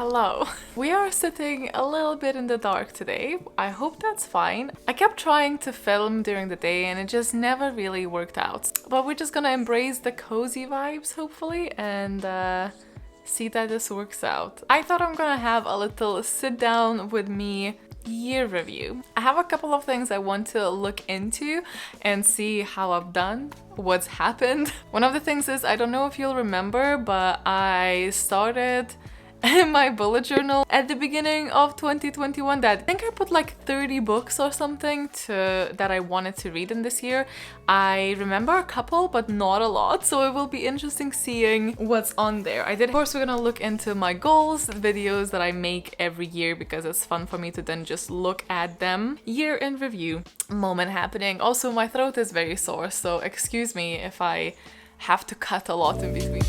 Hello. We are sitting a little bit in the dark today. I hope that's fine. I kept trying to film during the day and it just never really worked out. But we're just gonna embrace the cozy vibes, hopefully, and see that this works out. I thought I'm gonna have a little sit down with me year review. I have a couple of things I want to look into and see how I've done, what's happened. One of the things is, I don't know if you'll remember, but I started my bullet journal at the beginning of 2021 that I think I put like 30 books or something that I wanted to read in this year. I remember a couple, but not a lot, so it will be interesting seeing what's on there. Of course, we're gonna look into my goals, videos that I make every year because it's fun for me to then just look at them. Year in review moment happening. Also, my throat is very sore, so excuse me if I have to cut a lot in between.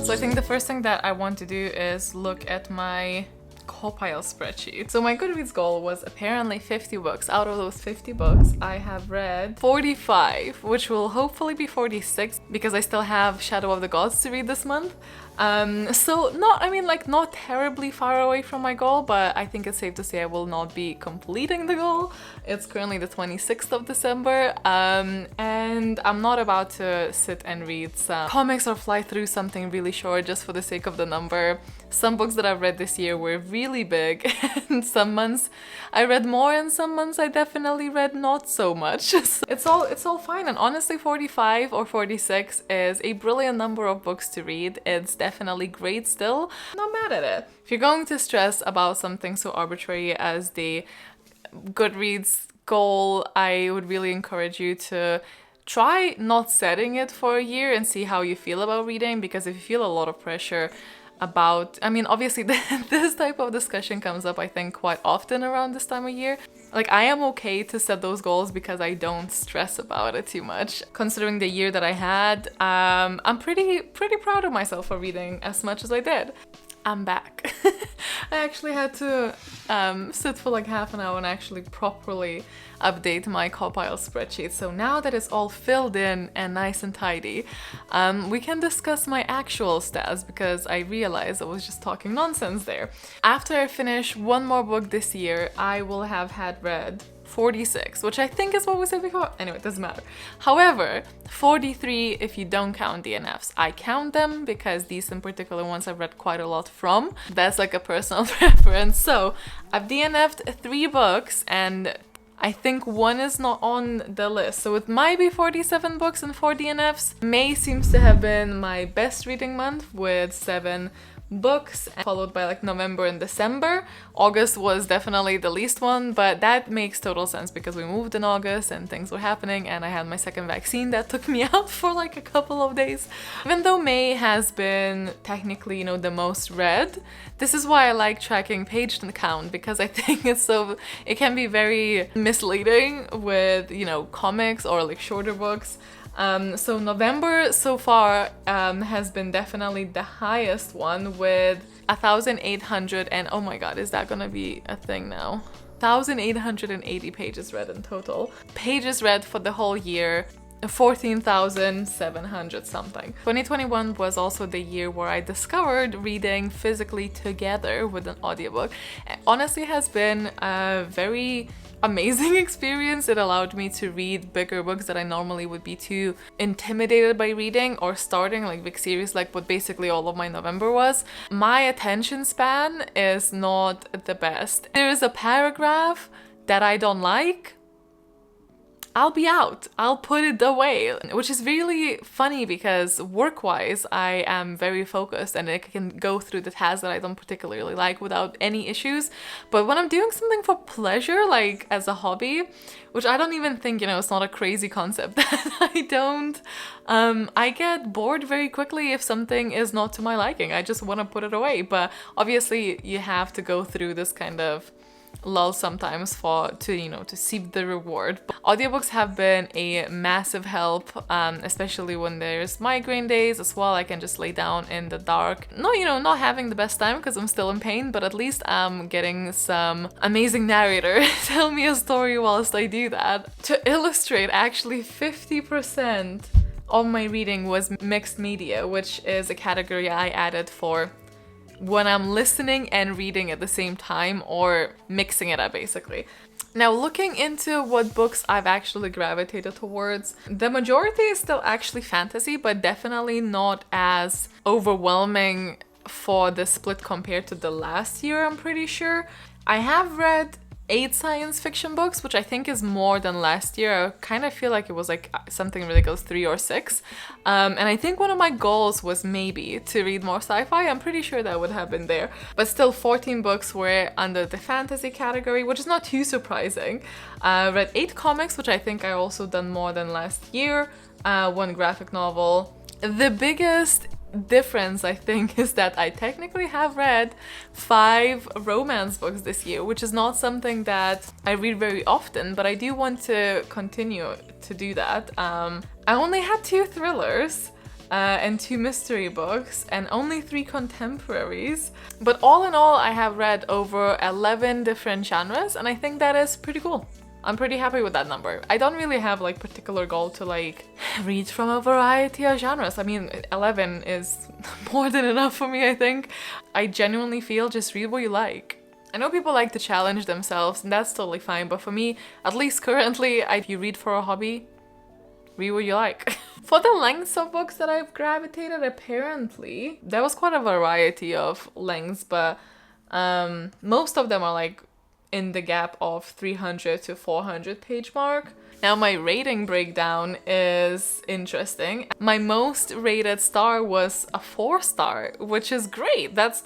So I think the first thing that I want to do is look at my co-pile spreadsheet. So my Goodreads goal was apparently 50 books. Out of those 50 books, I have read 45, which will hopefully be 46 because I still have Shadow of the Gods to read this month. So not terribly far away from my goal, but I think it's safe to say I will not be completing the goal. It's currently the 26th of December, and I'm not about to sit and read some comics or fly through something really short just for the sake of the number. Some books that I've read this year were really big, and some months I read more and some months I definitely read not so much. So it's all fine, and honestly 45 or 46 is a brilliant number of books to read. It's definitely great still. Not mad at it. If you're going to stress about something so arbitrary as the Goodreads goal, I would really encourage you to try not setting it for a year and see how you feel about reading, because if you feel a lot of pressure about, obviously this type of discussion comes up I think quite often around this time of year. Like, I am okay to set those goals because I don't stress about it too much. Considering the year that I had, I'm pretty proud of myself for reading as much as I did. I'm back. I actually had to sit for like half an hour and actually properly update my co-pile spreadsheet. So now that it's all filled in and nice and tidy, we can discuss my actual stats, because I realized I was just talking nonsense there. After I finish one more book this year, I will have had read 46, which I think is what we said before. Anyway, it doesn't matter. However, 43 if you don't count DNFs. I count them because these in particular ones I've read quite a lot from. That's like a personal preference. So I've DNF'd 3 books and I think one is not on the list. So it might be 47 books and 4 DNFs. May seems to have been my best reading month with 7 books, followed by like November and December. August was definitely the least one, but that makes total sense because we moved in August and things were happening, and I had my second vaccine that took me out for like a couple of days. Even though May has been technically, the most read, this is why I like tracking page count, because I think it can be very misleading with, comics or like shorter books. So November so far has been definitely the highest one with 1,800, and oh my god, is that gonna be a thing now? 1,880 pages read in total. Pages read for the whole year, 14,700 something. 2021 was also the year where I discovered reading physically together with an audiobook. It honestly has been a very amazing experience. It allowed me to read bigger books that I normally would be too intimidated by reading or starting, like big series, like what basically all of my November was. My attention span is not the best. There is a paragraph that I don't like, I'll be out. I'll put it away, which is really funny because work-wise, I am very focused and I can go through the tasks that I don't particularly like without any issues. But when I'm doing something for pleasure, like as a hobby, which I don't even think, it's not a crazy concept that I get bored very quickly if something is not to my liking. I just want to put it away. But obviously you have to go through this kind of lull sometimes to see the reward. But audiobooks have been a massive help, especially when there's migraine days as well. I can just lay down in the dark. No, not having the best time because I'm still in pain, but at least I'm getting some amazing narrator tell me a story whilst I do that. To illustrate, actually 50% of my reading was mixed media, which is a category I added for when I'm listening and reading at the same time, or mixing it up basically. Now, looking into what books I've actually gravitated towards, the majority is still actually fantasy, but definitely not as overwhelming for the split compared to the last year, I'm pretty sure. I have read 8 science fiction books, which I think is more than last year. I kind of feel like it was like something ridiculous, 3 or 6. And I think one of my goals was maybe to read more sci-fi. I'm pretty sure that would have been there. But still, 14 books were under the fantasy category, which is not too surprising. I read 8 comics, which I think I also done more than last year. 1 graphic novel. The biggest difference, I think, is that I technically have read 5 romance books this year, which is not something that I read very often, but I do want to continue to do that. I only had 2 thrillers and 2 mystery books and only 3 contemporaries, but all in all I have read over 11 different genres, and I think that is pretty cool. I'm pretty happy with that number. I don't really have like particular goal to like read from a variety of genres. I mean, 11 is more than enough for me, I think. I genuinely feel just read what you like. I know people like to challenge themselves, and that's totally fine, but for me, at least currently, if you read for a hobby, read what you like. For the lengths of books that I've gravitated, apparently, there was quite a variety of lengths, but most of them are like in the gap of 300 to 400 page mark. Now my rating breakdown is interesting. My most rated star was a 4-star, which is great. That's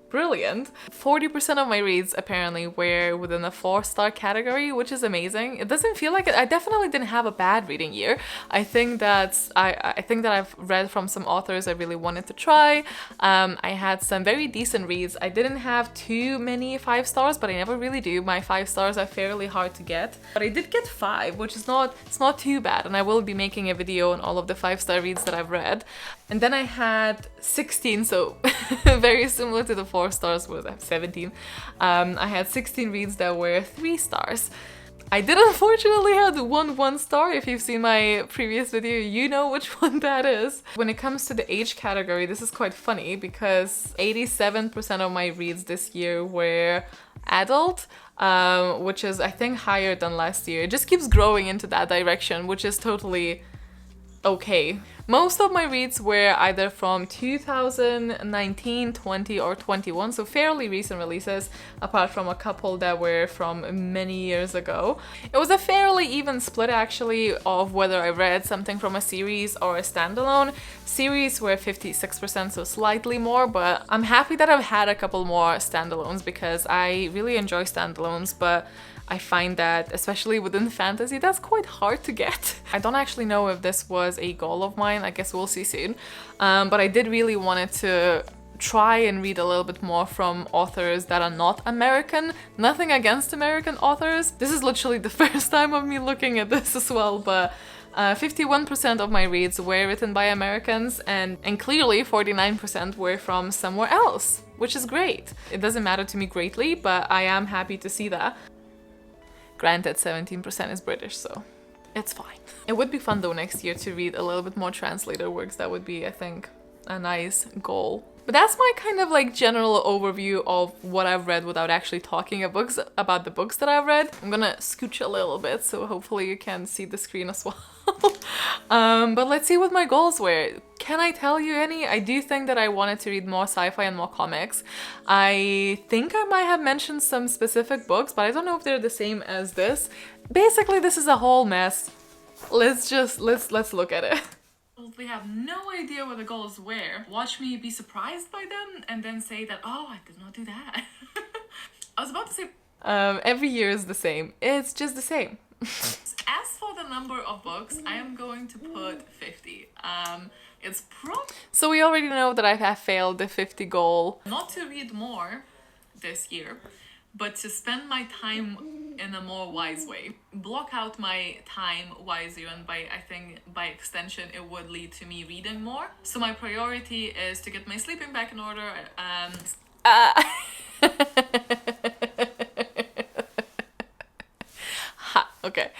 brilliant. 40% of my reads apparently were within the 4-star category, which is amazing. It doesn't feel like it. I definitely didn't have a bad reading year. I think that I've read from some authors I really wanted to try. I had some very decent reads. I didn't have too many 5 stars, but I never really do. My 5 stars are fairly hard to get, but I did get 5, which is not too bad, and I will be making a video on all of the 5-star reads that I've read. And then I had 16, so very similar to the 4 stars, was 17. I had 16 reads that were 3 stars. I did unfortunately have 1 star. If you've seen my previous video, you know which one that is. When it comes to the age category, this is quite funny because 87% of my reads this year were adult, which is I think higher than last year. It just keeps growing into that direction, which is totally okay. Most of my reads were either from 2019, 20 or 21, so fairly recent releases, apart from a couple that were from many years ago. It was a fairly even split actually of whether I read something from a series or a standalone. Series were 56%, so slightly more, but I'm happy that I've had a couple more standalones because I really enjoy standalones, but I find that, especially within fantasy, that's quite hard to get. I don't actually know if this was a goal of mine, I guess we'll see soon. But I did really wanted to try and read a little bit more from authors that are not American. Nothing against American authors. This is literally the first time of me looking at this as well, but 51% of my reads were written by Americans, and clearly 49% were from somewhere else, which is great. It doesn't matter to me greatly, but I am happy to see that. Granted, 17% is British, so it's fine. It would be fun though next year to read a little bit more translator works. That would be, I think, a nice goal. But that's my kind of like general overview of what I've read without actually talking about the books that I've read. I'm gonna scooch a little bit so hopefully you can see the screen as well. But let's see what my goals were. Can I tell you any? I do think that I wanted to read more sci-fi and more comics. I think I might have mentioned some specific books, but I don't know if they're the same as this. Basically, this is a whole mess. Let's look at it. We have no idea what the goals were. Watch me be surprised by them and then say that, oh, I did not do that. I was about to say... every year is the same. It's just the same. As for the number of books, I am going to put 50. So we already know that I have failed the 50 goal. Not to read more this year, but to spend my time in a more wise way. Block out my time wisely, and I think by extension it would lead to me reading more. So my priority is to get my sleeping back in order. Okay.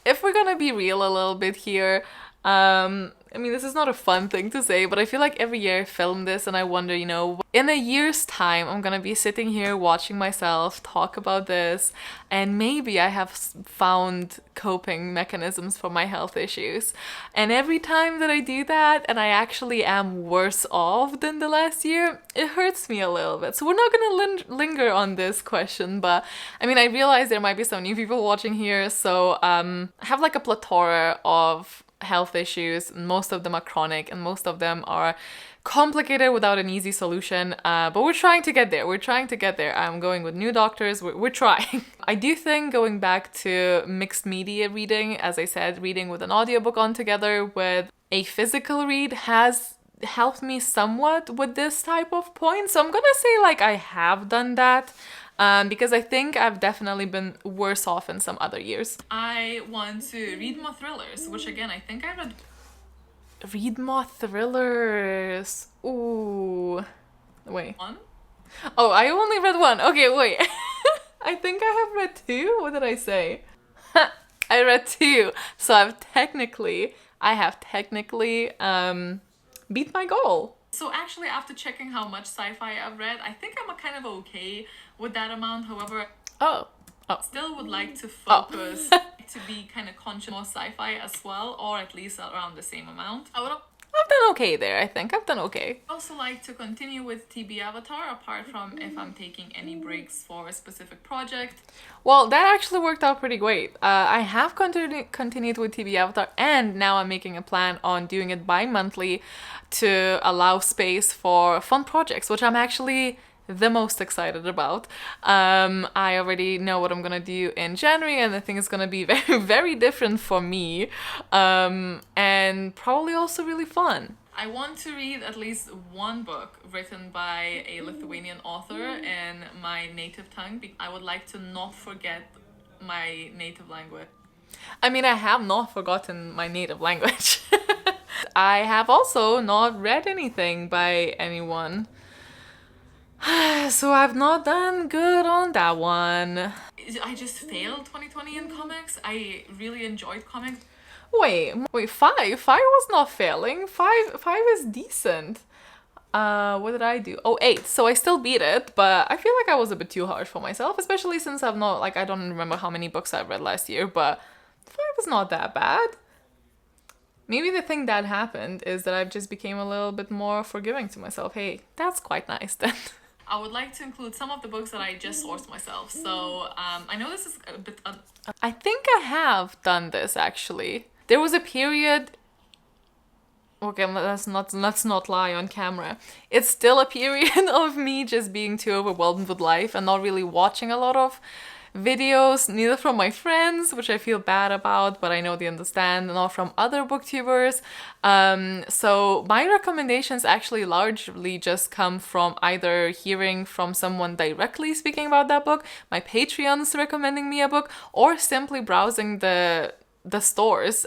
If we're gonna be real a little bit here, I mean, this is not a fun thing to say, but I feel like every year I film this and I wonder, you know, in a year's time, I'm gonna be sitting here watching myself talk about this, and maybe I have found coping mechanisms for my health issues. And every time that I do that and I actually am worse off than the last year, it hurts me a little bit. So we're not gonna linger on this question, but I mean, I realize there might be some new people watching here, so I have like a plethora of health issues. Most of them are chronic and most of them are complicated without an easy solution, but we're trying to get there. We're trying to get there. I'm going with new doctors. We're trying. I do think going back to mixed media reading, as I said, reading with an audiobook on together with a physical read has helped me somewhat with this type of point. So I'm gonna say like I have done that. Because I think I've definitely been worse off in some other years. I want to read more thrillers, which again, I think I read... Read more thrillers. Ooh. Wait. One? Oh, I only read one. Okay, wait. I think I have read two? What did I say? I read two. So I have technically beat my goal. So actually, after checking how much sci-fi I've read, I think I'm kind of okay with that amount. However, still would like to focus to be kind of conscious more sci-fi as well, or at least around the same amount. I've done okay there, I think. I've done okay. I also like to continue with TB Avatar, apart from if I'm taking any breaks for a specific project. Well, that actually worked out pretty great. I have continued with TB Avatar, and now I'm making a plan on doing it bi-monthly to allow space for fun projects, which I'm actually the most excited about. I already know what I'm gonna do in January, and I think it's gonna be very, very different for me, and probably also really fun. I want to read at least one book written by a Lithuanian author in my native tongue. I would like to not forget my native language. I mean, I have not forgotten my native language. I have also not read anything by anyone. So I've not done good on that one. I just failed 2020 in comics. I really enjoyed comics. Wait, five? Five was not failing. Five is decent. What did I do? Oh, 8. So I still beat it, but I feel like I was a bit too harsh for myself, especially since I've not, like, I don't remember how many books I've read last year, but 5 is not that bad. Maybe the thing that happened is that I've just became a little bit more forgiving to myself. Hey, that's quite nice then. I would like to include some of the books that I just sourced myself. So I know this is a bit... I think I have done this, actually. There was a period... Okay, let's not lie on camera. It's still a period of me just being too overwhelmed with life and not really watching a lot of videos, neither from my friends, which I feel bad about, but I know they understand, nor from other booktubers. So my recommendations actually largely just come from either hearing from someone directly speaking about that book, my Patreons recommending me a book, or simply browsing the stores.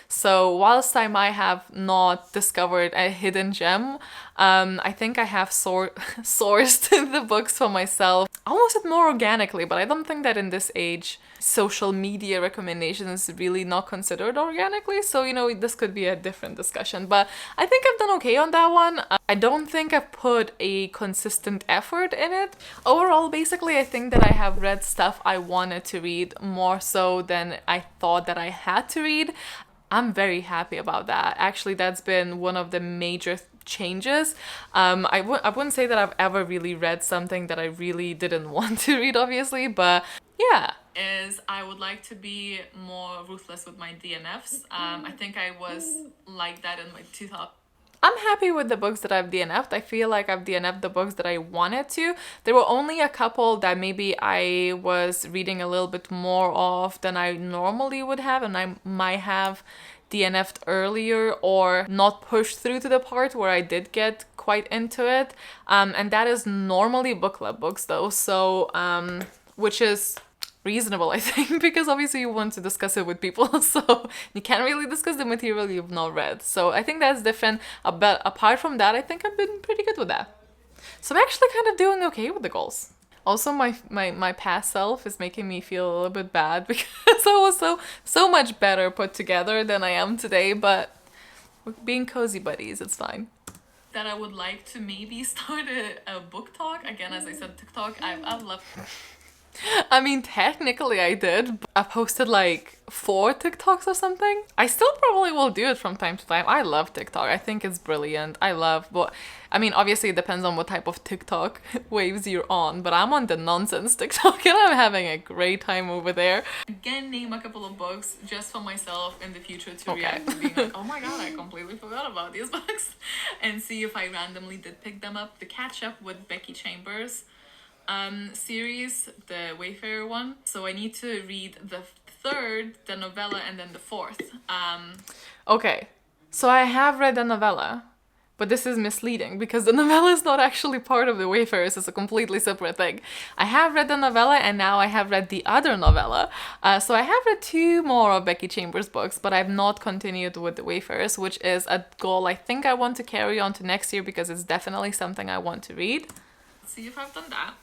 So whilst I might have not discovered a hidden gem, I think I have sourced the books for myself almost more organically, but I don't think that in this age social media recommendations is really not considered organically, so you know, this could be a different discussion, but I think I've done okay on that one. I don't think I've put a consistent effort in it. Overall, basically, I think that I have read stuff I wanted to read more so than I thought that I had to read. I'm very happy about that. Actually, that's been one of the major changes. I wouldn't say that I've ever really read something that I really didn't want to read, obviously, but yeah. I would like to be more ruthless with my DNFs. I think I was like that in my 2000s. I'm happy with the books that I've DNF'd. I feel like I've DNF'd the books that I wanted to. There were only a couple that maybe I was reading a little bit more of than I normally would have, and I might have DNF'd earlier or not pushed through to the part where I did get quite into it. And that is normally book club books though, so which is reasonable, I think, because obviously you want to discuss it with people, so you can't really discuss the material you've not read. So I think that's different. But apart from that, I think I've been pretty good with that. So I'm actually kind of doing okay with the goals. Also, my past self is making me feel a little bit bad because I was so much better put together than I am today, but we're being cozy buddies, it's fine. That I would like to maybe start a book talk. Again, as I said, TikTok, I've loved... I mean, technically I did. I posted like 4 TikToks or something. I still probably will do it from time to time. I love TikTok. I think it's brilliant. I mean, obviously it depends on what type of TikTok waves you're on, but I'm on the nonsense TikTok and I'm having a great time over there. Again, name a couple of books just for myself in the future to react to being like, oh my god, I completely forgot about these books. And see if I randomly did pick them up. The Catch Up with Becky Chambers series, the Wayfarer one. So I need to read the 3rd, the novella, and then the 4th. Okay, so I have read the novella, but this is misleading because the novella is not actually part of the Wayfarers. It's a completely separate thing. I have read the novella and now I have read the other novella. So I have read 2 more of Becky Chambers books, but I've not continued with the Wayfarers, which is a goal I think I want to carry on to next year because it's definitely something I want to read. Let's see if I've done that.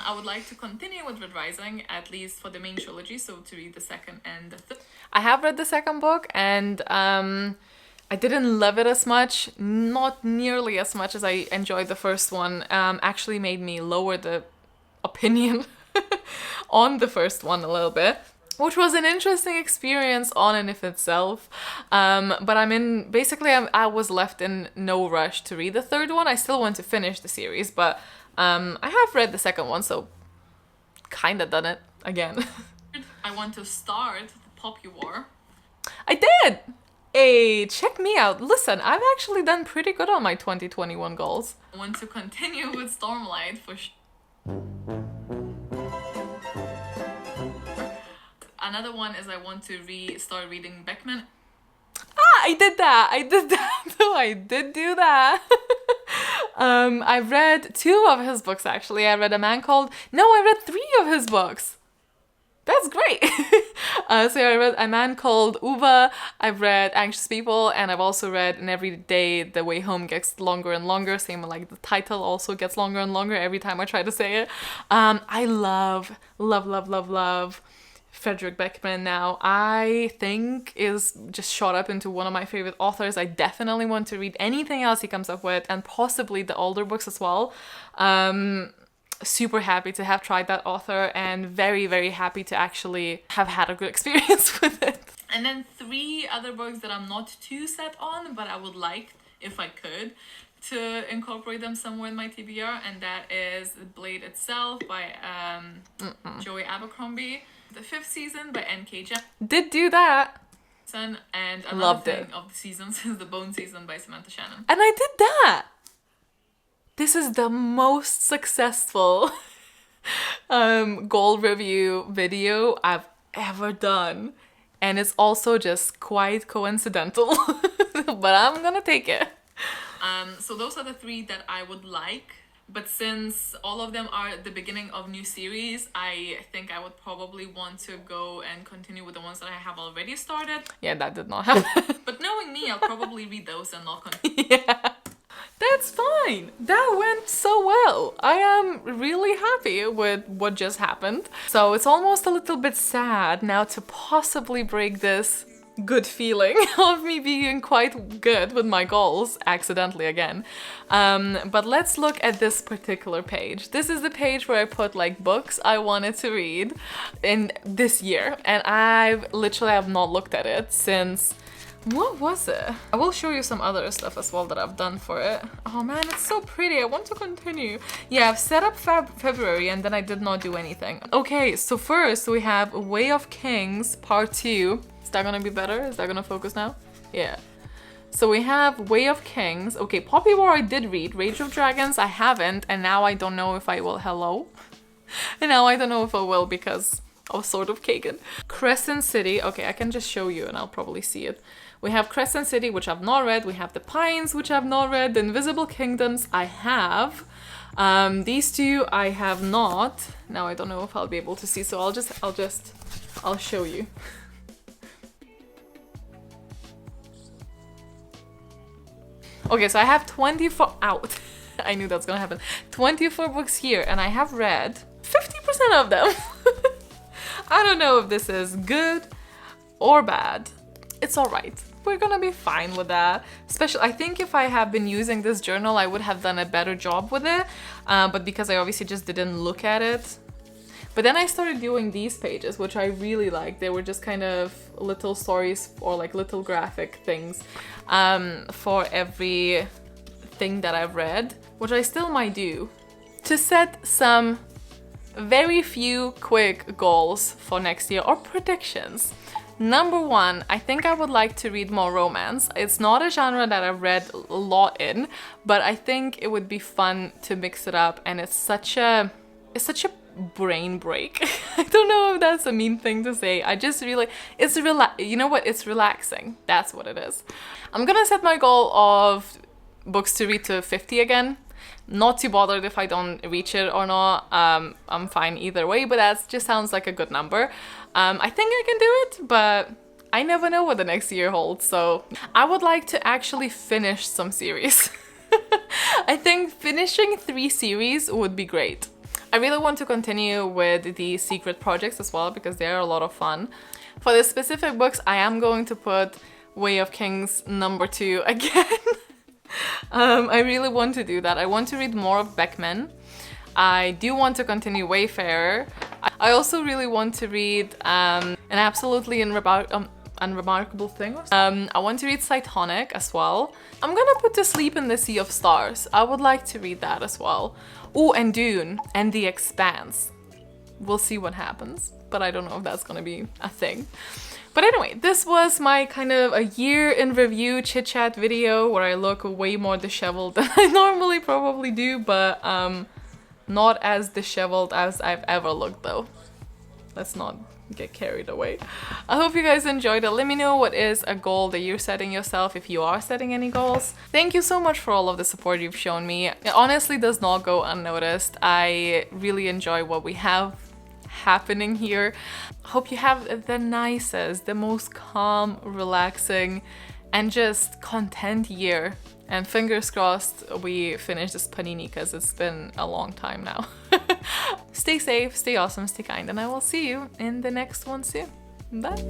I would like to continue with Red Rising, at least for the main trilogy, so to read the 2nd and the 3rd. I have read the 2nd book and I didn't love it as much, not nearly as much as I enjoyed the first one. Actually made me lower the opinion on the first one a little bit, which was an interesting experience on and of itself. But I was left in no rush to read the 3rd one. I still want to finish the series, but I have read the 2nd one, so kinda done it again. I want to start the Poppy War. I did! Hey, check me out. Listen, I've actually done pretty good on my 2021 goals. I want to continue with Stormlight for Another one is I want to start reading Beckman. I did that. No, I did do that. I've read 2 of his books, actually. I read I read 3 of his books. That's great. So I read A Man Called Uva, I've read Anxious People, and I've also read And Every Day The Way Home Gets Longer and Longer. Same like the title also gets longer and longer every time I try to say it. I love Frederick Beckman now. I think is just shot up into one of my favorite authors. I definitely want to read anything else he comes up with, and possibly the older books as well. Super happy to have tried that author and very, very happy to actually have had a good experience with it. And then 3 other books that I'm not too set on, but I would like, if I could, to incorporate them somewhere in my TBR, and that is Blade Itself by Joey Abercrombie, the 5th season by N.K. Jemisin. Did do that. And another thing of the seasons is the Bone season by Samantha Shannon. And I did that! This is the most successful goal review video I've ever done. And it's also just quite coincidental. But I'm gonna take it. So those are the 3 that I would like. But since all of them are the beginning of new series, I think I would probably want to go and continue with the ones that I have already started. Yeah, that did not happen. But knowing me, I'll probably read those and not continue. Yeah. That's fine. That went so well. I am really happy with what just happened. So it's almost a little bit sad now to possibly break this good feeling of me being quite good with my goals, accidentally again. But let's look at this particular page. This is the page where I put like books I wanted to read in this year. And I've literally have not looked at it since... What was it? I will show you some other stuff as well that I've done for it. Oh man, it's so pretty. I want to continue. Yeah, I've set up February and then I did not do anything. Okay, so first we have Way of Kings Part 2. Is that gonna be better? Is that gonna focus now? Yeah. So we have Way of Kings. Okay, Poppy War I did read. Rage of Dragons I haven't, and now I don't know if I will. Hello? And now I don't know if I will because I was sort of Kagan. Crescent City. Okay, I can just show you and I'll probably see it. We have Crescent City, which I've not read. We have The Pines, which I've not read. The Invisible Kingdoms, I have. These 2 I have not. Now I don't know if I'll be able to see, so I'll show you. Okay, so I have 24 out. I knew that's gonna happen. 24 books here, and I have read of them. I don't know if this is good or bad. It's alright. We're gonna be fine with that. Especially, I think if I have been using this journal, I would have done a better job with it. But because I obviously just didn't look at it. But then I started doing these pages, which I really liked. They were just kind of little stories or like little graphic things for every thing that I've read, which I still might do, to set some very few quick goals for next year or predictions. Number one, I think I would like to read more romance. It's not a genre that I've read a lot in, but I think it would be fun to mix it up, and it's such a brain break. I don't know if that's a mean thing to say. I just really, you know what? It's relaxing. That's what it is. I'm gonna set my goal of books to read to 50 again. Not too bothered if I don't reach it or not. I'm fine either way, but that just sounds like a good number. I think I can do it, but I never know what the next year holds. So I would like to actually finish some series. I think finishing 3 series would be great. I really want to continue with the secret projects as well, because they are a lot of fun. For the specific books, I am going to put Way of Kings #2 again. I really want to do that. I want to read more of Beckman. I do want to continue Wayfarer. I also really want to read An Absolutely Unremarkable Thing. I want to read Cytonic as well. I'm gonna put To Sleep in the Sea of Stars. I would like to read that as well. Oh, and Dune and The Expanse. We'll see what happens, but I don't know if that's gonna be a thing. But anyway, this was my kind of a year in review chit chat video where I look way more disheveled than I normally probably do, but not as disheveled as I've ever looked though. Let's not get carried away. I hope you guys enjoyed it. Let me know what is a goal that you're setting yourself, if you are setting any goals. Thank you so much for all of the support you've shown me. It honestly does not go unnoticed. I really enjoy what we have happening here. Hope you have the nicest, the most calm, relaxing, and just content year. And fingers crossed we finish this panini, because it's been a long time now. Stay safe, stay awesome, stay kind, and I will see you in the next one soon. Bye!